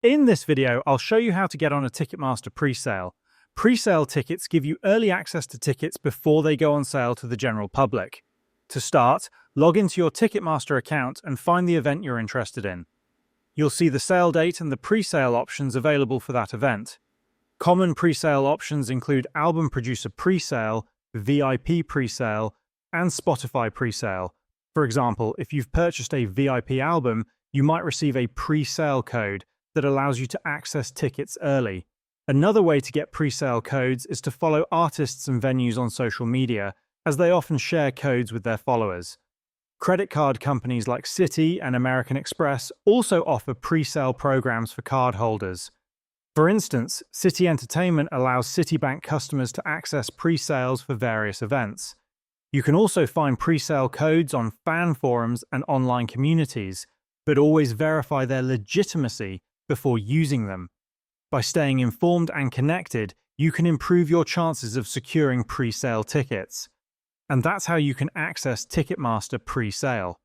In this video, I'll show you how to get on a Ticketmaster presale. Presale tickets give you early access to tickets before they go on sale to the general public. To start, log into your Ticketmaster account and find the event you're interested in. You'll see the sale date and the presale options available for that event. Common presale options include Album Producer Presale, VIP Presale, and Spotify Presale. For example, if you've purchased a VIP album, you might receive a presale code that allows you to access tickets early. Another way to get presale codes is to follow artists and venues on social media, as they often share codes with their followers. Credit card companies like Citi and American Express also offer presale programs for card holders. For instance, Citi Entertainment allows Citibank customers to access presales for various events. You can also find presale codes on fan forums and online communities, but always verify their legitimacy before using them. By staying informed and connected, you can improve your chances of securing presale tickets. And that's how you can access Ticketmaster Presale.